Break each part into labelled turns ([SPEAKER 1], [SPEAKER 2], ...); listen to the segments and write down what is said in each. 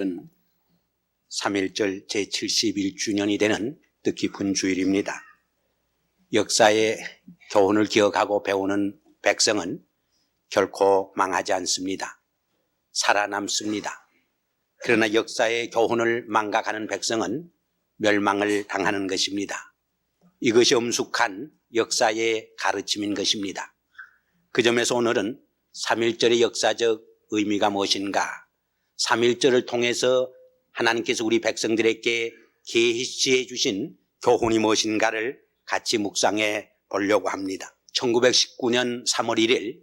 [SPEAKER 1] 오늘은 3.1절 제71주년이 되는 뜻깊은 주일입니다. 역사의 교훈을 기억하고 배우는 백성은 결코 망하지 않습니다. 살아남습니다. 그러나 역사의 교훈을 망각하는 백성은 멸망을 당하는 것입니다. 이것이 엄숙한 역사의 가르침인 것입니다. 그 점에서 오늘은 3.1절의 역사적 의미가 무엇인가, 3.1절을 통해서 하나님께서 우리 백성들에게 계시해 주신 교훈이 무엇인가를 같이 묵상해 보려고 합니다. 1919년 3월 1일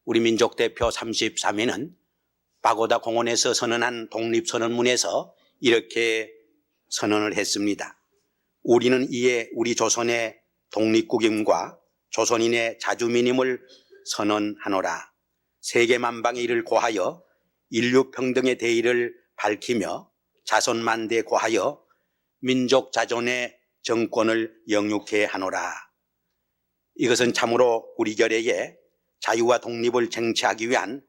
[SPEAKER 1] 우리 민족 대표 33위는 바고다 공원에서 선언한 독립선언문에서 이렇게 선언을 했습니다. 우리는 이에 우리 조선의 독립국임과 조선인의 자주민임을 선언하노라. 세계만방의 일을 고하여 인류평등의 대의를 밝히며 자손만대에 고하여 민족 자존의 정권을 영육해 하노라. 이것은 참으로 우리 결의에 자유와 독립을 쟁취하기 위한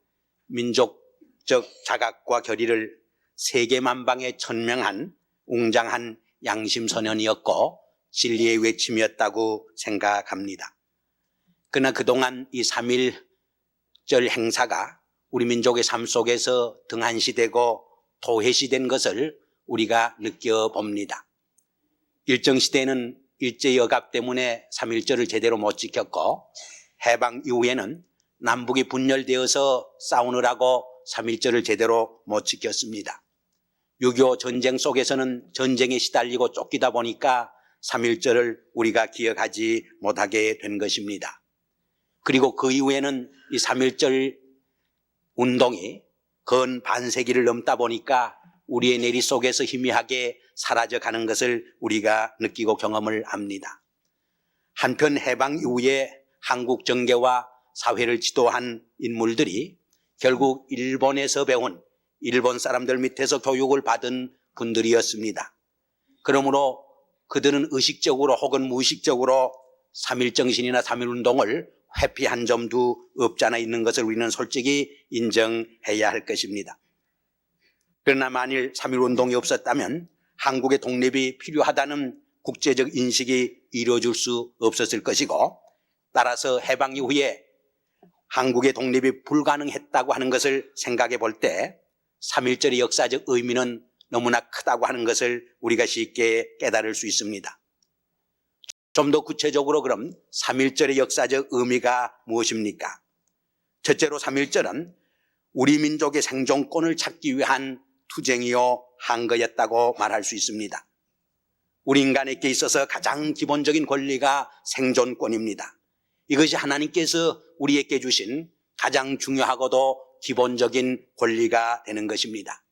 [SPEAKER 1] 민족적 자각과 결의를 세계만방에 천명한 웅장한 양심선언이었고 진리의 외침이었다고 생각합니다. 그러나 그동안 이 3.1절 행사가 우리 민족의 삶 속에서 등한시되고 도회시된 것을 우리가 느껴봅니다. 일정시대에는 일제여갑 때문에 3.1절을 제대로 못 지켰고, 해방 이후에는 남북이 분열되어서 싸우느라고 3.1절을 제대로 못 지켰습니다. 6.25 전쟁 속에서는 전쟁에 시달리고 쫓기다 보니까 3.1절을 우리가 기억하지 못하게 된 것입니다. 그리고 그 이후에는 이 3.1절 운동이 건 반세기를 넘다 보니까 우리의 내리 속에서 희미하게 사라져가는 것을 우리가 느끼고 경험을 합니다. 한편 해방 이후에 한국 정계와 사회를 지도한 인물들이 결국 일본에서 배운 일본 사람들 밑에서 교육을 받은 분들이었습니다. 그러므로 그들은 의식적으로 혹은 무의식적으로 3.1 정신이나 3.1 운동을 회피한 점도 없지 않아 있는 것을 우리는 솔직히 인정해야 할 것입니다. 그러나 만일 3.1 운동이 없었다면 한국의 독립이 필요하다는 국제적 인식이 이루어질 수 없었을 것이고, 따라서 해방 이후에 한국의 독립이 불가능했다고 하는 것을 생각해 볼 때 3.1절의 역사적 의미는 너무나 크다고 하는 것을 우리가 쉽게 깨달을 수 있습니다. 좀 더 구체적으로 그럼 3.1절의 역사적 의미가 무엇입니까? 첫째로 3.1절은 우리 민족의 생존권을 찾기 위한 투쟁이요 항거였다고 말할 수 있습니다. 우리 인간에게 있어서 가장 기본적인 권리가 생존권입니다. 이것이 하나님께서 우리에게 주신 가장 중요하고도 기본적인 권리가 되는 것입니다.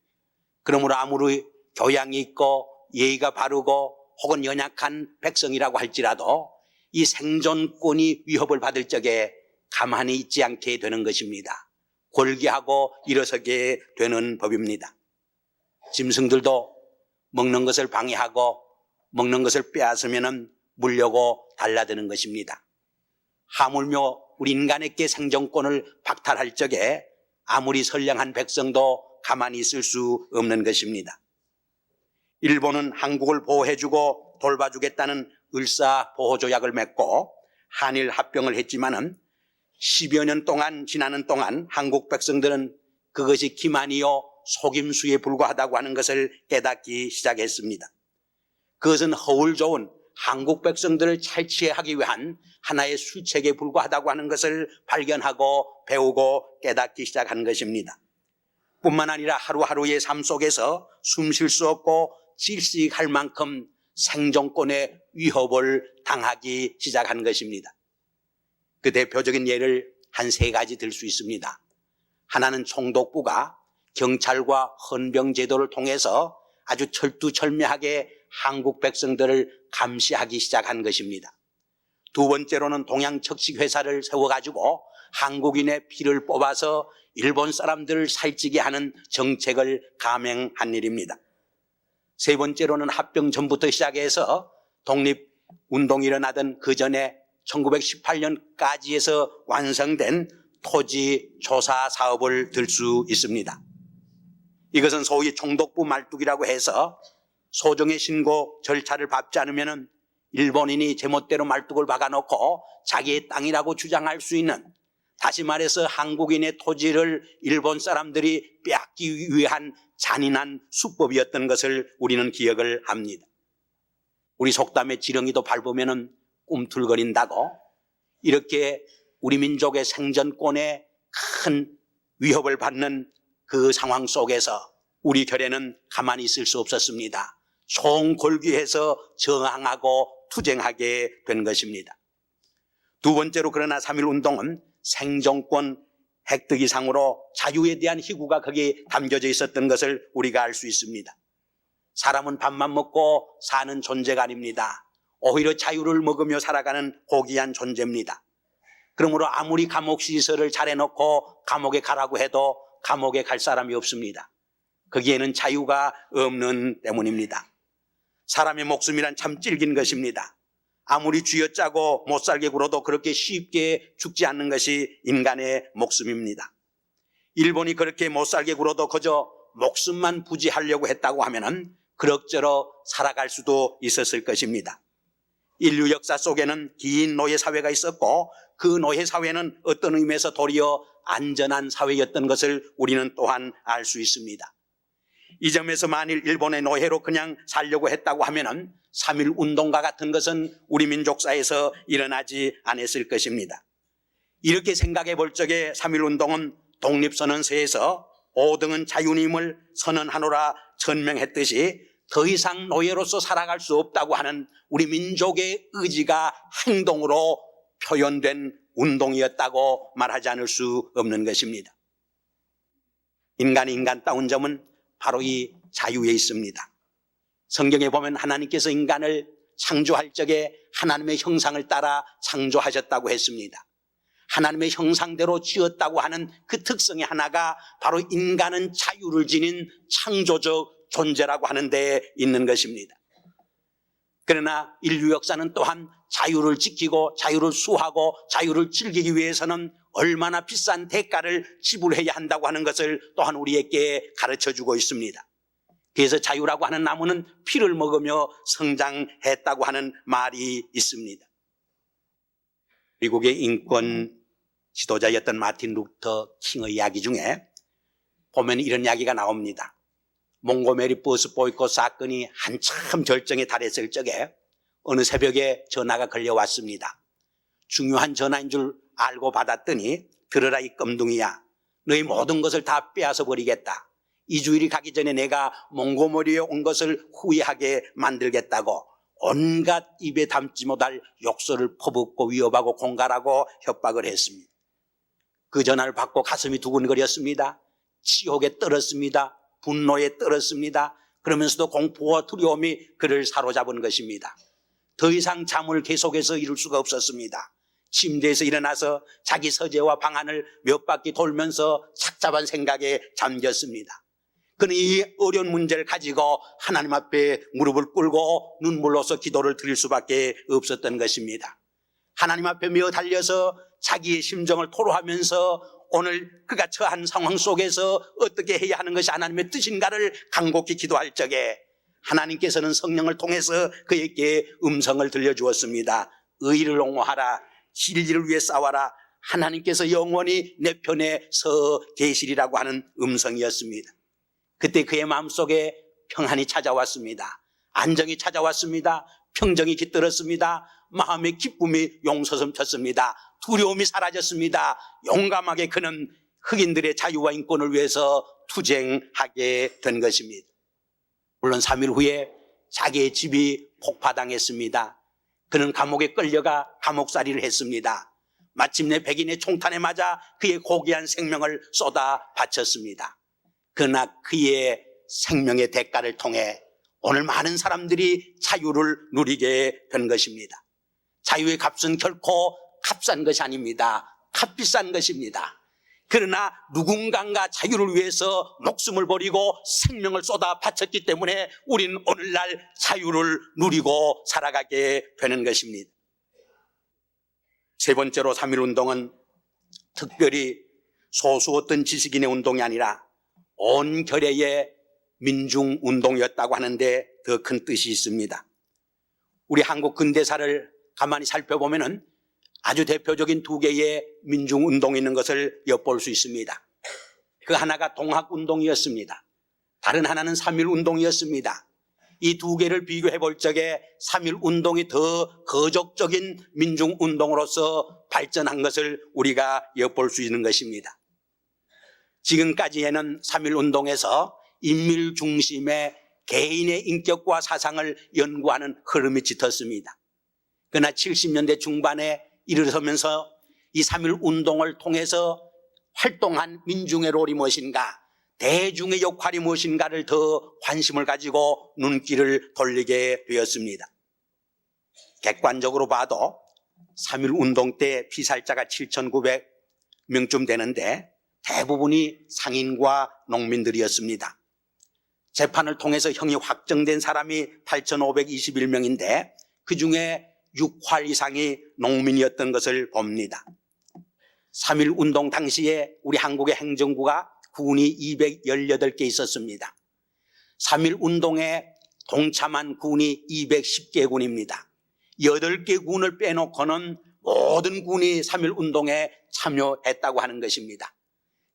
[SPEAKER 1] 그러므로 아무리 교양이 있고 예의가 바르고 혹은 연약한 백성이라고 할지라도 이 생존권이 위협을 받을 적에 가만히 있지 않게 되는 것입니다. 골기하고 일어서게 되는 법입니다. 짐승들도 먹는 것을 방해하고 먹는 것을 빼앗으면 물려고 달라드는 것입니다. 하물며 우리 인간에게 생존권을 박탈할 적에 아무리 선량한 백성도 가만히 있을 수 없는 것입니다. 일본은 한국을 보호해주고 돌봐주겠다는 을사보호조약을 맺고 한일 합병을 했지만은 10여 년 동안 지나는 동안 한국 백성들은 그것이 기만이요 속임수에 불과하다고 하는 것을 깨닫기 시작했습니다. 그것은 허울 좋은 한국 백성들을 탈취하기 위한 하나의 수책에 불과하다고 하는 것을 발견하고 배우고 깨닫기 시작한 것입니다. 뿐만 아니라 하루하루의 삶 속에서 숨 쉴 수 없고 질식할 만큼 생존권의 위협을 당하기 시작한 것입니다. 그 대표적인 예를 한 3가지 들 수 있습니다. 하나는 총독부가 경찰과 헌병 제도를 통해서 아주 철두철미하게 한국 백성들을 감시하기 시작한 것입니다. 두 번째로는 동양척식회사를 세워가지고 한국인의 피를 뽑아서 일본 사람들을 살찌게 하는 정책을 감행한 일입니다. 세 번째로는 합병 전부터 시작해서 독립운동이 일어나던 그 전에 1918년까지에서 완성된 토지 조사 사업을 들 수 있습니다. 이것은 소위 총독부 말뚝이라고 해서 소정의 신고 절차를 밟지 않으면 일본인이 제멋대로 말뚝을 박아놓고 자기의 땅이라고 주장할 수 있는, 다시 말해서 한국인의 토지를 일본 사람들이 빼앗기 위한 잔인한 수법이었던 것을 우리는 기억을 합니다. 우리 속담에 지렁이도 밟으면 꿈틀거린다고, 이렇게 우리 민족의 생존권에 큰 위협을 받는 그 상황 속에서 우리 결에는 가만히 있을 수 없었습니다. 총골기해서 저항하고 투쟁하게 된 것입니다. 두 번째로, 그러나 3.1운동은 생존권 획득 이상으로 자유에 대한 희구가 거기에 담겨져 있었던 것을 우리가 알 수 있습니다. 사람은 밥만 먹고 사는 존재가 아닙니다. 오히려 자유를 먹으며 살아가는 고귀한 존재입니다. 그러므로 아무리 감옥 시설을 잘 해놓고 감옥에 가라고 해도 감옥에 갈 사람이 없습니다. 거기에는 자유가 없는 때문입니다. 사람의 목숨이란 참 질긴 것입니다. 아무리 쥐어짜고 못살게 굴어도 그렇게 쉽게 죽지 않는 것이 인간의 목숨입니다. 일본이 그렇게 못살게 굴어도 그저 목숨만 부지하려고 했다고 하면은 그럭저럭 살아갈 수도 있었을 것입니다. 인류 역사 속에는 긴 노예 사회가 있었고, 그 노예 사회는 어떤 의미에서 도리어 안전한 사회였던 것을 우리는 또한 알 수 있습니다. 이 점에서 만일 일본의 노예로 그냥 살려고 했다고 하면은 3.1 운동과 같은 것은 우리 민족사에서 일어나지 않았을 것입니다. 이렇게 생각해 볼 적에 3.1 운동은 독립선언서에서 5등은 자유님을 선언하노라 천명했듯이 더 이상 노예로서 살아갈 수 없다고 하는 우리 민족의 의지가 행동으로 표현된 운동이었다고 말하지 않을 수 없는 것입니다. 인간이 인간다운 점은 바로 이 자유에 있습니다. 성경에 보면 하나님께서 인간을 창조할 적에 하나님의 형상을 따라 창조하셨다고 했습니다. 하나님의 형상대로 지었다고 하는 그 특성의 하나가 바로 인간은 자유를 지닌 창조적 존재라고 하는 데 있는 것입니다. 그러나 인류 역사는 또한 자유를 지키고 자유를 수호하고 자유를 즐기기 위해서는 얼마나 비싼 대가를 지불해야 한다고 하는 것을 또한 우리에게 가르쳐주고 있습니다. 그래서 자유라고 하는 나무는 피를 먹으며 성장했다고 하는 말이 있습니다. 미국의 인권 지도자였던 마틴 루터 킹의 이야기 중에 보면 이런 이야기가 나옵니다. 몽고메리 버스 보이콧 사건이 한참 절정에 달했을 적에 어느 새벽에 전화가 걸려왔습니다. 중요한 전화인 줄 알고 받았더니, 들으라 이 껌둥이야, 너희 모든 것을 다 빼앗아 버리겠다. 이 주일이 가기 전에 내가 몽고메리에 온 것을 후회하게 만들겠다고 온갖 입에 담지 못할 욕설을 퍼붓고 위협하고 공갈하고 협박을 했습니다. 그 전화를 받고 가슴이 두근거렸습니다. 치욕에 떨었습니다. 분노에 떨었습니다. 그러면서도 공포와 두려움이 그를 사로잡은 것입니다. 더 이상 잠을 계속해서 이룰 수가 없었습니다. 침대에서 일어나서 자기 서재와 방안을 몇 바퀴 돌면서 착잡한 생각에 잠겼습니다. 그는 이 어려운 문제를 가지고 하나님 앞에 무릎을 꿇고 눈물로서 기도를 드릴 수밖에 없었던 것입니다. 하나님 앞에 메어 달려서 자기의 심정을 토로하면서 오늘 그가 처한 상황 속에서 어떻게 해야 하는 것이 하나님의 뜻인가를 간곡히 기도할 적에 하나님께서는 성령을 통해서 그에게 음성을 들려주었습니다. 의를 옹호하라, 진리를 위해 싸워라, 하나님께서 영원히 내 편에 서 계시리라고 하는 음성이었습니다. 그때 그의 마음속에 평안이 찾아왔습니다. 안정이 찾아왔습니다. 평정이 깃들었습니다. 마음의 기쁨이 용서섬쳤습니다. 두려움이 사라졌습니다. 용감하게 그는 흑인들의 자유와 인권을 위해서 투쟁하게 된 것입니다. 물론 3일 후에 자기의 집이 폭파당했습니다. 그는 감옥에 끌려가 감옥살이를 했습니다. 마침내 백인의 총탄에 맞아 그의 고귀한 생명을 쏟아 바쳤습니다. 그러나 그의 생명의 대가를 통해 오늘 많은 사람들이 자유를 누리게 된 것입니다. 자유의 값은 결코 값싼 것이 아닙니다. 값비싼 것입니다. 그러나 누군가가 자유를 위해서 목숨을 버리고 생명을 쏟아 바쳤기 때문에 우리는 오늘날 자유를 누리고 살아가게 되는 것입니다. 세 번째로 3.1 운동은 특별히 소수 어떤 지식인의 운동이 아니라 온 결의의 민중운동이었다고 하는데 더 큰 뜻이 있습니다. 우리 한국 근대사를 가만히 살펴보면 아주 대표적인 두 개의 민중운동이 있는 것을 엿볼 수 있습니다. 그 하나가 동학운동이었습니다. 다른 하나는 3.1운동이었습니다. 이 두 개를 비교해 볼 적에 3.1운동이 더 거적적인 민중운동으로서 발전한 것을 우리가 엿볼 수 있는 것입니다. 지금까지에는 3.1운동에서 인밀 중심의 개인의 인격과 사상을 연구하는 흐름이 짙었습니다. 그러나 70년대 중반에 이르러서면서 이 3.1운동을 통해서 활동한 민중의 롤이 무엇인가, 대중의 역할이 무엇인가를 더 관심을 가지고 눈길을 돌리게 되었습니다. 객관적으로 봐도 3.1운동 때 피살자가 7,900명쯤 되는데 대부분이 상인과 농민들이었습니다. 재판을 통해서 형이 확정된 사람이 8,521명인데 그중에 6할 이상이 농민이었던 것을 봅니다. 3.1운동 당시에 우리 한국의 행정구가 군이 218개 있었습니다. 3.1운동에 동참한 군이 210개 군입니다. 8개 군을 빼놓고는 모든 군이 3.1운동에 참여했다고 하는 것입니다.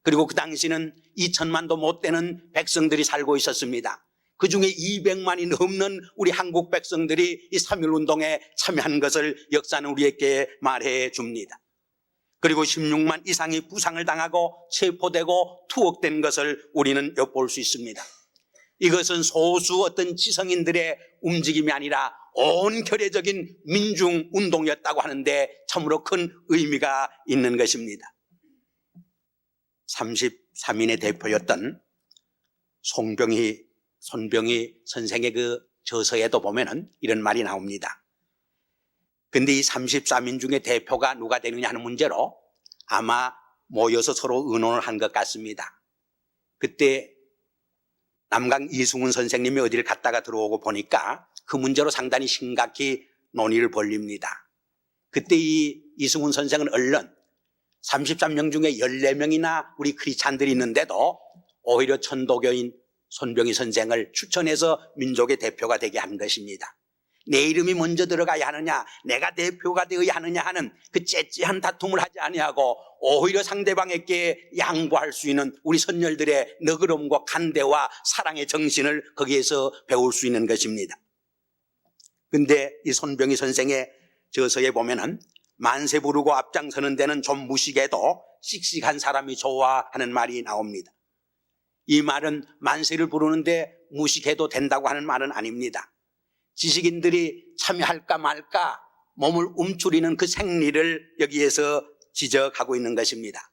[SPEAKER 1] 그리고 그 당시는 2천만도 못 되는 백성들이 살고 있었습니다. 그 중에 200만이 넘는 우리 한국 백성들이 이 3.1운동에 참여한 것을 역사는 우리에게 말해 줍니다. 그리고 16만 이상이 부상을 당하고 체포되고 투옥된 것을 우리는 엿볼 수 있습니다. 이것은 소수 어떤 지성인들의 움직임이 아니라 온 결의적인 민중운동이었다고 하는데 참으로 큰 의미가 있는 것입니다. 33인의 대표였던 손병희 선생의 그 저서에도 보면은 이런 말이 나옵니다. 근데 이 33인 중에 대표가 누가 되느냐 하는 문제로 아마 모여서 서로 의논을 한 것 같습니다. 그때 남강 이승훈 선생님이 어디를 갔다가 들어오고 보니까 그 문제로 상당히 심각히 논의를 벌립니다. 그때 이 이승훈 선생은 얼른 33명 중에 14명이나 우리 크리스찬들이 있는데도 오히려 천도교인 손병희 선생을 추천해서 민족의 대표가 되게 한 것입니다. 내 이름이 먼저 들어가야 하느냐, 내가 대표가 되어야 하느냐 하는 그 째째한 다툼을 하지 아니하고 오히려 상대방에게 양보할 수 있는 우리 선열들의 너그러움과 간대와 사랑의 정신을 거기에서 배울 수 있는 것입니다. 근데 이 손병희 선생의 저서에 보면은 만세 부르고 앞장서는 데는 좀 무식해도 씩씩한 사람이 좋아하는 말이 나옵니다. 이 말은 만세를 부르는데 무식해도 된다고 하는 말은 아닙니다. 지식인들이 참여할까 말까 몸을 움츠리는 그 생리를 여기에서 지적하고 있는 것입니다.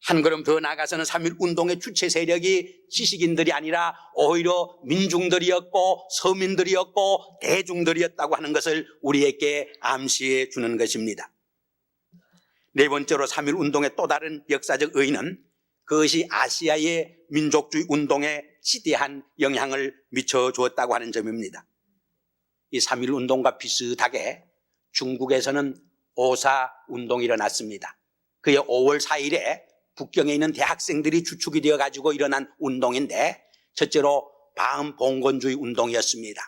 [SPEAKER 1] 한 걸음 더 나아가서는 3.1운동의 주체 세력이 지식인들이 아니라 오히려 민중들이었고 서민들이었고 대중들이었다고 하는 것을 우리에게 암시해 주는 것입니다. 네 번째로 3.1운동의 또 다른 역사적 의의는 그것이 아시아의 민족주의 운동에 지대한 영향을 미쳐 주었다고 하는 점입니다. 이 3.1운동과 비슷하게 중국에서는 오사운동이 일어났습니다. 그게 5월 4일에 북경에 있는 대학생들이 주축이 되어가지고 일어난 운동인데 첫째로 반봉건주의 운동이었습니다.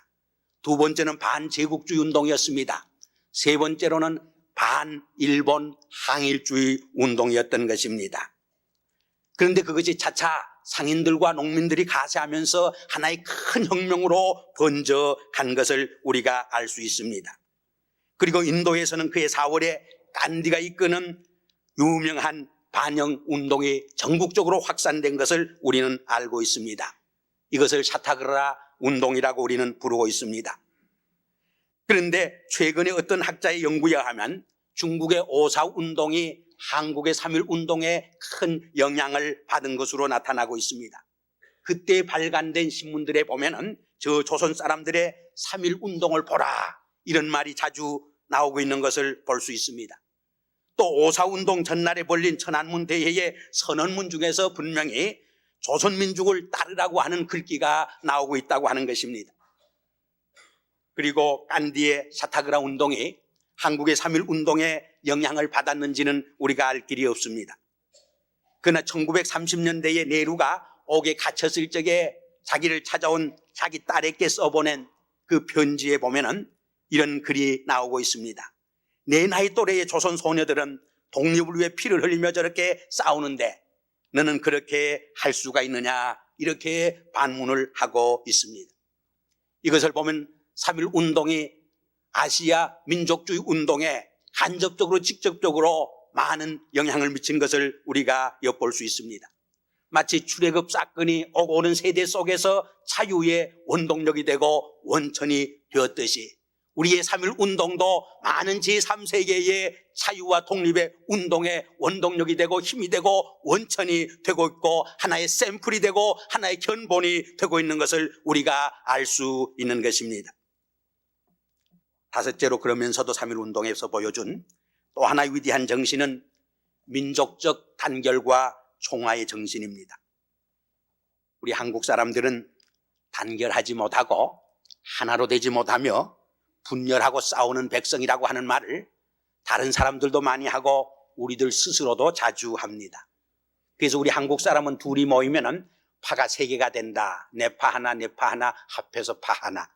[SPEAKER 1] 두 번째는 반제국주의 운동이었습니다. 세 번째로는 반일본 항일주의 운동이었던 것입니다. 그런데 그것이 차차 상인들과 농민들이 가세하면서 하나의 큰 혁명으로 번져간 것을 우리가 알 수 있습니다. 그리고 인도에서는 그해 4월에 간디가 이끄는 유명한 반영 운동이 전국적으로 확산된 것을 우리는 알고 있습니다. 이것을 샤타그라 운동이라고 우리는 부르고 있습니다. 그런데 최근에 어떤 학자의 연구에 의하면 중국의 오사 운동이 한국의 3.1운동에 큰 영향을 받은 것으로 나타나고 있습니다. 그때 발간된 신문들에 보면은 저 조선 사람들의 3.1운동을 보라 이런 말이 자주 나오고 있는 것을 볼 수 있습니다. 또 오사운동 전날에 벌린 천안문 대회의 선언문 중에서 분명히 조선민족을 따르라고 하는 글귀가 나오고 있다고 하는 것입니다. 그리고 간디의 샤타그라 운동이 한국의 3.1운동에 영향을 받았는지는 우리가 알 길이 없습니다. 그러나 1930년대에 네루가 옥에 갇혔을 적에 자기를 찾아온 자기 딸에게 써보낸 그 편지에 보면은 이런 글이 나오고 있습니다. 내 나이 또래의 조선 소녀들은 독립을 위해 피를 흘리며 저렇게 싸우는데 너는 그렇게 할 수가 있느냐, 이렇게 반문을 하고 있습니다. 이것을 보면 3.1 운동이 아시아 민족주의 운동에 간접적으로 직접적으로 많은 영향을 미친 것을 우리가 엿볼 수 있습니다. 마치 출애굽 사건이 오고 오는 세대 속에서 자유의 원동력이 되고 원천이 되었듯이 우리의 3.1 운동도 많은 제3세계의 자유와 독립의 운동의 원동력이 되고 힘이 되고 원천이 되고 있고 하나의 샘플이 되고 하나의 견본이 되고 있는 것을 우리가 알 수 있는 것입니다. 다섯째로, 그러면서도 3.1 운동에서 보여준 또 하나의 위대한 정신은 민족적 단결과 총화의 정신입니다. 우리 한국 사람들은 단결하지 못하고 하나로 되지 못하며 분열하고 싸우는 백성이라고 하는 말을 다른 사람들도 많이 하고 우리들 스스로도 자주 합니다. 그래서 우리 한국 사람은 둘이 모이면은 파가 세 개가 된다. 내 파 하나, 내 파 하나 합해서 파 하나.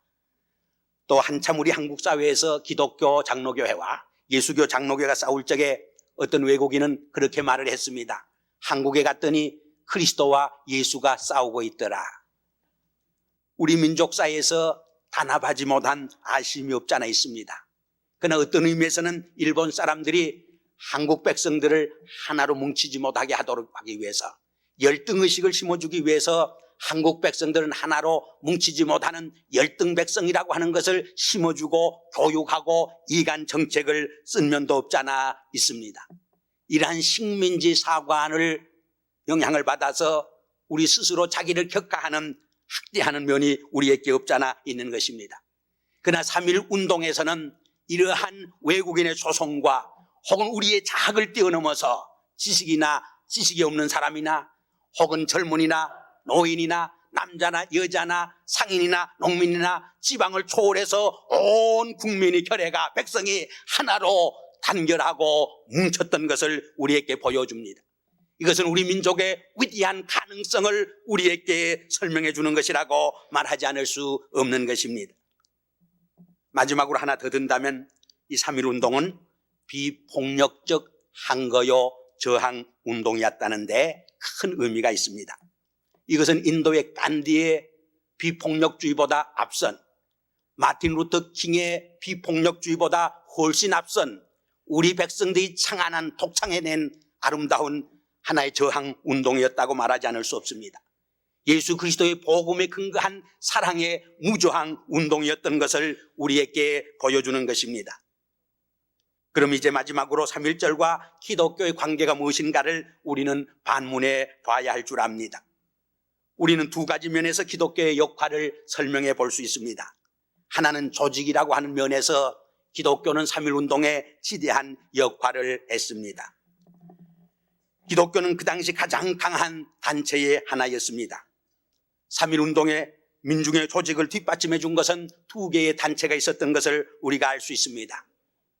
[SPEAKER 1] 또 한참 우리 한국 사회에서 기독교 장로교회와 예수교 장로교회가 싸울 적에 어떤 외국인은 그렇게 말을 했습니다. 한국에 갔더니 그리스도와 예수가 싸우고 있더라. 우리 민족 사이에서 단합하지 못한 아쉬움이 없지 않아 있습니다. 그러나 어떤 의미에서는 일본 사람들이 한국 백성들을 하나로 뭉치지 못하게 하도록 하기 위해서, 열등의식을 심어주기 위해서 한국 백성들은 하나로 뭉치지 못하는 열등 백성이라고 하는 것을 심어주고 교육하고 이간 정책을 쓴 면도 없지 않아 있습니다. 이러한 식민지 사관을 영향을 받아서 우리 스스로 자기를 격하하는 학대하는 면이 우리에게 없지 않아 있는 것입니다. 그러나 3.1 운동에서는 이러한 외국인의 조성과 혹은 우리의 자학을 뛰어넘어서 지식이 없는 사람이나 혹은 젊은이나 노인이나 남자나 여자나 상인이나 농민이나 지방을 초월해서 온 국민이 결의가 백성이 하나로 단결하고 뭉쳤던 것을 우리에게 보여줍니다. 이것은 우리 민족의 위대한 가능성을 우리에게 설명해 주는 것이라고 말하지 않을 수 없는 것입니다. 마지막으로 하나 더 든다면 이 3.1 운동은 비폭력적 항거요 저항 운동이었다는데 큰 의미가 있습니다. 이것은 인도의 간디의 비폭력주의보다 앞선, 마틴 루터 킹의 비폭력주의보다 훨씬 앞선 우리 백성들이 창안한 독창해낸 아름다운 하나의 저항 운동이었다고 말하지 않을 수 없습니다. 예수 그리스도의 복음에 근거한 사랑의 무저항 운동이었던 것을 우리에게 보여주는 것입니다. 그럼 이제 마지막으로 3.1절과 기독교의 관계가 무엇인가를 우리는 반문해 봐야 할 줄 압니다. 우리는 두 가지 면에서 기독교의 역할을 설명해 볼 수 있습니다. 하나는 조직이라고 하는 면에서 기독교는 3.1 운동에 지대한 역할을 했습니다. 기독교는 그 당시 가장 강한 단체의 하나였습니다. 3.1 운동의 민중의 조직을 뒷받침해 준 것은 두 개의 단체가 있었던 것을 우리가 알 수 있습니다.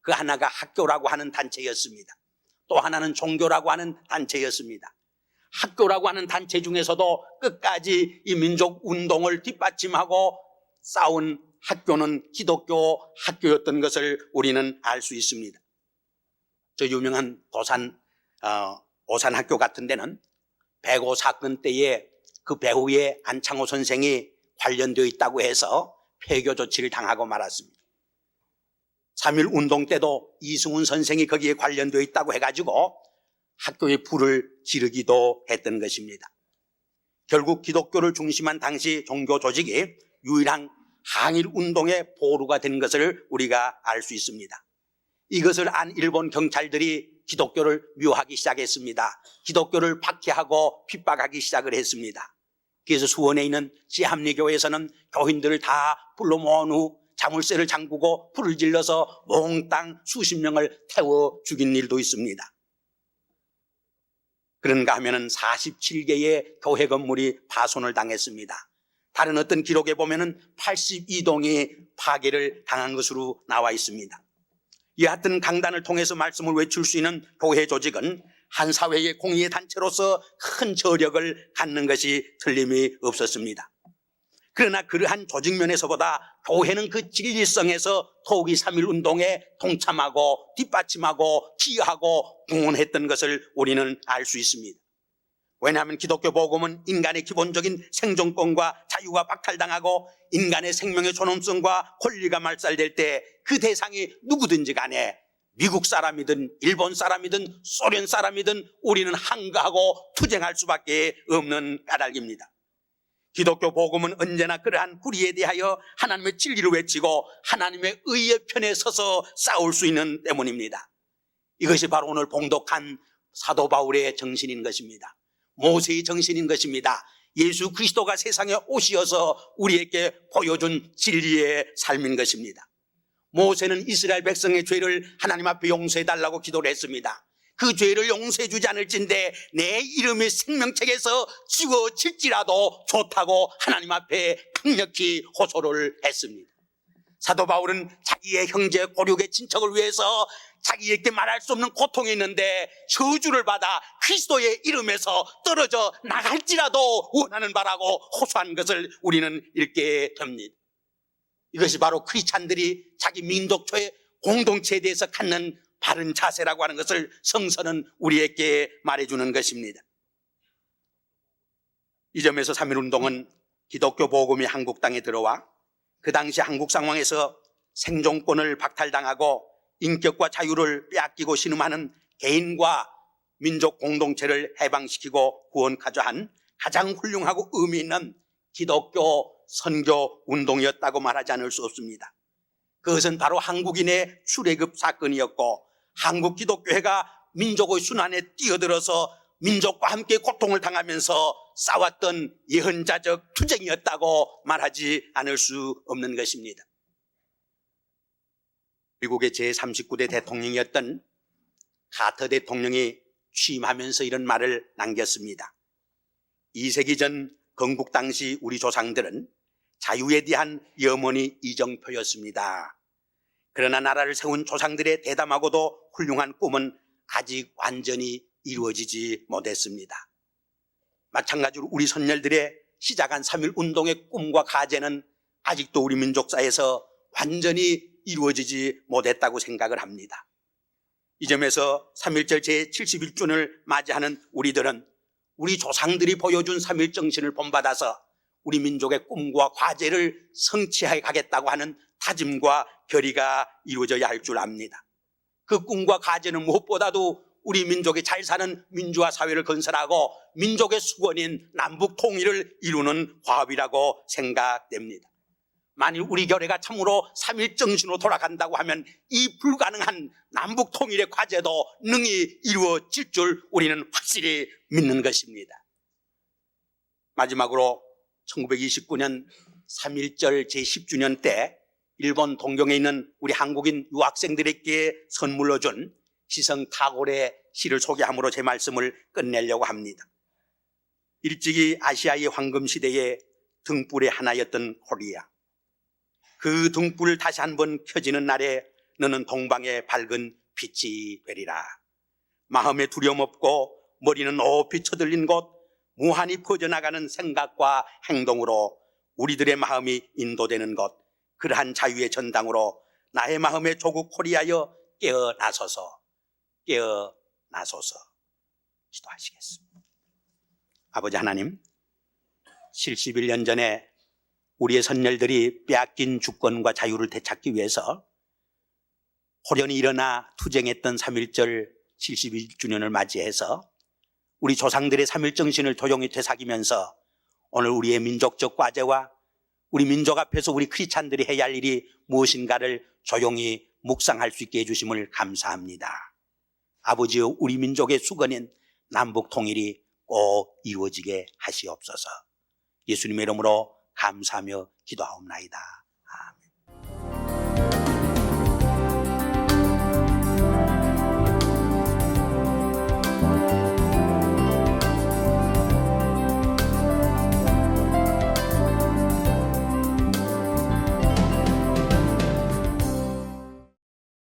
[SPEAKER 1] 그 하나가 학교라고 하는 단체였습니다. 또 하나는 종교라고 하는 단체였습니다. 학교라고 하는 단체 중에서도 끝까지 이 민족 운동을 뒷받침하고 싸운 학교는 기독교 학교였던 것을 우리는 알 수 있습니다. 저 유명한 오산학교 같은 데는 배고 사건 때에 그 배후에 안창호 선생이 관련되어 있다고 해서 폐교 조치를 당하고 말았습니다. 3.1 운동 때도 이승훈 선생이 거기에 관련되어 있다고 해가지고 학교에 불을 지르기도 했던 것입니다. 결국 기독교를 중심한 당시 종교 조직이 유일한 항일 운동의 보루가 된 것을 우리가 알 수 있습니다. 이것을 안 일본 경찰들이 기독교를 묘하기 시작했습니다. 기독교를 박해하고 핍박하기 시작을 했습니다. 그래서 수원에 있는 지합리교에서는 교인들을 다 불러 모은 후 자물쇠를 잠그고 불을 질러서 몽땅 수십 명을 태워 죽인 일도 있습니다. 그런가 하면은 47개의 교회 건물이 파손을 당했습니다. 다른 어떤 기록에 보면은 82동이 파괴를 당한 것으로 나와 있습니다. 여하튼 강단을 통해서 말씀을 외칠 수 있는 교회 조직은 한 사회의 공의의 단체로서 큰 저력을 갖는 것이 틀림이 없었습니다. 그러나 그러한 조직 면에서보다 교회는 그 진리성에서 더욱이 3.1운동에 동참하고 뒷받침하고 기여하고 응원했던 것을 우리는 알 수 있습니다. 왜냐하면 기독교 복음은 인간의 기본적인 생존권과 자유가 박탈당하고 인간의 생명의 존엄성과 권리가 말살될 때 그 대상이 누구든지 간에 미국 사람이든 일본 사람이든 소련 사람이든 우리는 항거하고 투쟁할 수밖에 없는 까닭입니다. 기독교 복음은 언제나 그러한 불의에 대하여 하나님의 진리를 외치고 하나님의 의의 편에 서서 싸울 수 있는 때문입니다. 이것이 바로 오늘 봉독한 사도 바울의 정신인 것입니다. 모세의 정신인 것입니다. 예수 그리스도가 세상에 오시어서 우리에게 보여준 진리의 삶인 것입니다. 모세는 이스라엘 백성의 죄를 하나님 앞에 용서해달라고 기도를 했습니다. 그 죄를 용서해 주지 않을진데 내 이름이 생명책에서 지워질지라도 좋다고 하나님 앞에 강력히 호소를 했습니다. 사도 바울은 자기의 형제 고륙의 친척을 위해서 자기에게 말할 수 없는 고통이 있는데 저주를 받아 그리스도의 이름에서 떨어져 나갈지라도 원하는 바라고 호소한 것을 우리는 읽게 됩니다. 이것이 바로 크리스찬들이 자기 민족초의 공동체에 대해서 갖는 바른 자세라고 하는 것을 성서는 우리에게 말해주는 것입니다. 이 점에서 3.1운동은 기독교 복음이 한국 땅에 들어와 그 당시 한국 상황에서 생존권을 박탈당하고 인격과 자유를 빼앗기고 신음하는 개인과 민족 공동체를 해방시키고 구원하자 한 가장 훌륭하고 의미 있는 기독교 선교 운동이었다고 말하지 않을 수 없습니다. 그것은 바로 한국인의 출애굽 사건이었고 한국 기독교회가 민족의 순환에 뛰어들어서 민족과 함께 고통을 당하면서 싸웠던 예언자적 투쟁이었다고 말하지 않을 수 없는 것입니다. 미국의 제39대 대통령이었던 카터 대통령이 취임하면서 이런 말을 남겼습니다. 2세기 전 건국 당시 우리 조상들은 자유에 대한 염원이 이정표였습니다. 그러나 나라를 세운 조상들의 대담하고도 훌륭한 꿈은 아직 완전히 이루어지지 못했습니다. 마찬가지로 우리 선열들의 시작한 3.1운동의 꿈과 과제는 아직도 우리 민족사에서 완전히 이루어지지 못했다고 생각을 합니다. 이 점에서 3.1절 제71주년을 맞이하는 우리들은 우리 조상들이 보여준 3.1 정신을 본받아서 우리 민족의 꿈과 과제를 성취해 가겠다고 하는 다짐과 결의가 이루어져야 할 줄 압니다. 그 꿈과 과제는 무엇보다도 우리 민족이 잘 사는 민주화 사회를 건설하고 민족의 수건인 남북 통일을 이루는 화합이라고 생각됩니다. 만일 우리 교회가 참으로 3.1 정신으로 돌아간다고 하면 이 불가능한 남북 통일의 과제도 능히 이루어질 줄 우리는 확실히 믿는 것입니다. 마지막으로 1929년 3.1절 제10주년 때 일본 동경에 있는 우리 한국인 유학생들에게 선물로 준 시성 타골의 시를 소개함으로 제 말씀을 끝내려고 합니다. 일찍이 아시아의 황금시대의 등불의 하나였던 코리아. 그 등불 다시 한번 켜지는 날에 너는 동방의 밝은 빛이 되리라. 마음에 두려움 없고 머리는 높이 쳐들린 곳 무한히 퍼져나가는 생각과 행동으로 우리들의 마음이 인도되는 것, 그러한 자유의 전당으로 나의 마음의 조국 코리아여 깨어나소서, 깨어나소서. 기도하시겠습니다. 아버지 하나님, 71년 전에 우리의 선열들이 빼앗긴 주권과 자유를 되찾기 위해서 호련히 일어나 투쟁했던 3.1절 71주년을 맞이해서 우리 조상들의 3.1 정신을 도용히 되새기면서 오늘 우리의 민족적 과제와 우리 민족 앞에서 우리 크리스찬들이 해야 할 일이 무엇인가를 조용히 묵상할 수 있게 해주심을 감사합니다. 아버지여, 우리 민족의 수건인 남북 통일이 꼭 이루어지게 하시옵소서. 예수님의 이름으로 감사하며 기도하옵나이다.